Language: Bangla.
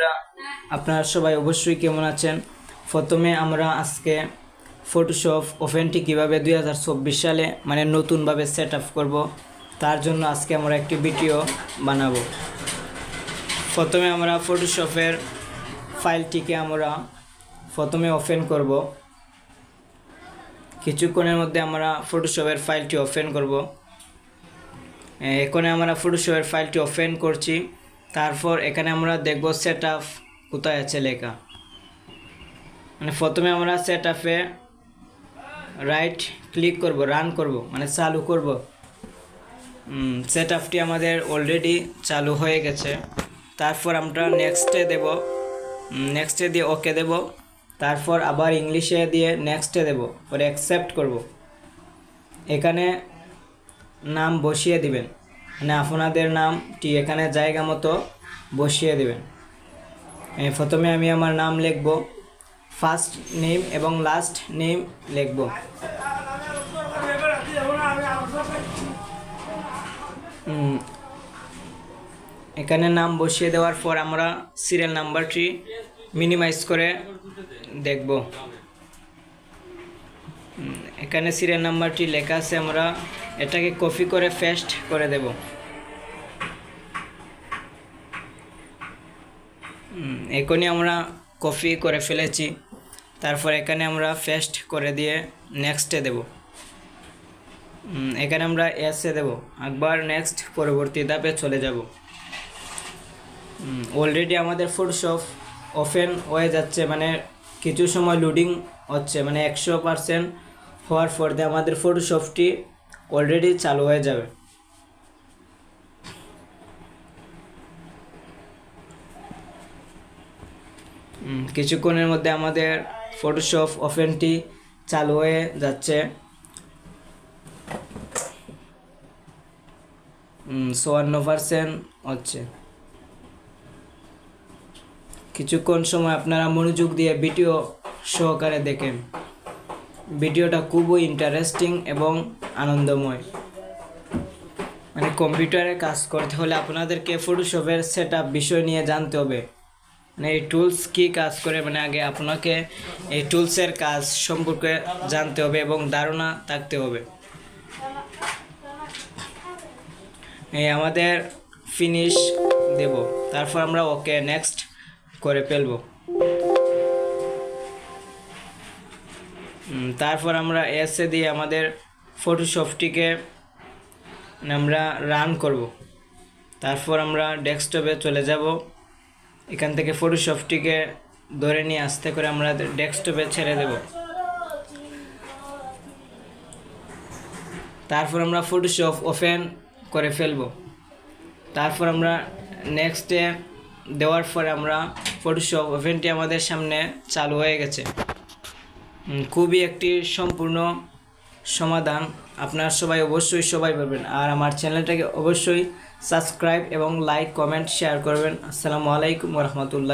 বন্ধুরা, আপনারা সবাই অবশ্যই কেমন আছেন। প্রথমে আমরা আজকে ফটোশপ ওপেনটি কীভাবে 2024 সালে নতুনভাবে সেট আপ করবো, তার জন্য আজকে আমরা একটি ভিডিও বানাবো। প্রথমে আমরা ফটোশপের ফাইলটিকে আমরা প্রথমে ওপেন করব। কিছুক্ষণের মধ্যে আমরা ফটোশপের ফাইলটি ওপেন করব। এখানে আমরা ফটোশপের ফাইলটি ওপেন করছি। তারপর এখানে আমরা দেখব সেট আপ কোথায় আছে লেখা। প্রথমে আমরা সেট আপে রাইট ক্লিক করব, রান করব, চালু করব। সেট আপটি আমাদের অলরেডি চালু হয়ে গেছে। তারপর আমরা নেক্সটে দেব, নেক্সটে দিয়ে ওকে দেব। তারপর আবার ইংলিশে দিয়ে নেক্সটে দেব, পরে অ্যাকসেপ্ট করব। এখানে নাম বসিয়ে দিবেন, আপনাদের নামটি এখানে জায়গা মতো বসিয়ে দিবেন। প্রথমে আমি আমার নাম লিখব, ফার্স্ট নেম এবং লাস্ট নেম লিখব। এখানে নাম বসিয়ে দেওয়ার পর আমরা সিরিয়াল নাম্বারটি মিনিমাইজ করে দেখব। এখানে সিরিয়াল নাম্বারটি লেখা আছে, আমরা এটাকে কপি করে পেস্ট করে দেব। এখনই আমরা কপি করে ফেলেছি। তারপর এখানে আমরা পেস্ট করে দিয়ে নেক্সটে দেব। এখানে আমরা এসে দেব, একবার নেক্সট, পরবর্তী ধাপে চলে যাব। অলরেডি আমাদের ফটোশপ ওপেন হয়ে যাচ্ছে, কিছু সময় লোডিং হচ্ছে, 100% হওয়ার পর দিয়ে আমাদের ফটোশপটি অলরেডি চালু হয়ে যাবে। কিছুক্ষণের মধ্যে আমাদের ফটোশপ ওপেনটি চালু হয়ে যাচ্ছে। 54% হচ্ছে। কিছুক্ষণ সময় আপনারা মনোযোগ দিয়ে ভিডিও সহকারে দেখেন। ভিডিওটা খুবই ইন্টারেস্টিং এবং আনন্দময়। কম্পিউটারে কাজ করতে হলে আপনাদেরকে ফটোশপের সেট আপ বিষয় নিয়ে জানতে হবে। এই টুলস কী কাজ করে, আগে আপনাকে এই টুলসের কাজ সম্পর্কে জানতে হবে এবং ধারণা থাকতে হবে। এই আমাদের ফিনিশ দেব, তারপর আমরা ওকে নেক্সট করে ফেলব। তারপর আমরা এসে দিয়ে আমাদের ফটোশপটিকে আমরা রান করব। তারপর আমরা ডেস্কটপে চলে যাব। এখান থেকে ফটোশপটিকে ধরে নিয়ে আস্তে করে আমরা ডেস্কটপে ছেড়ে দেব। তারপর আমরা ফটোশপ ওপেন করে ফেলব। তারপর আমরা নেক্সটে দেওয়ার পরে আমরা ফটোশপ ওপেনটি আমাদের সামনে চালু হয়ে গেছে। খুবই একটি সম্পূর্ণ সমাধান। আপনারা অবশ্যই সবাই পারবেন। আর আমার চ্যানেলটাকে অবশ্যই সাবস্ক্রাইব এবং লাইক, কমেন্ট, শেয়ার করবেন। আসসালামু আলাইকুম ওয়া রাহমাতুল্লাহ।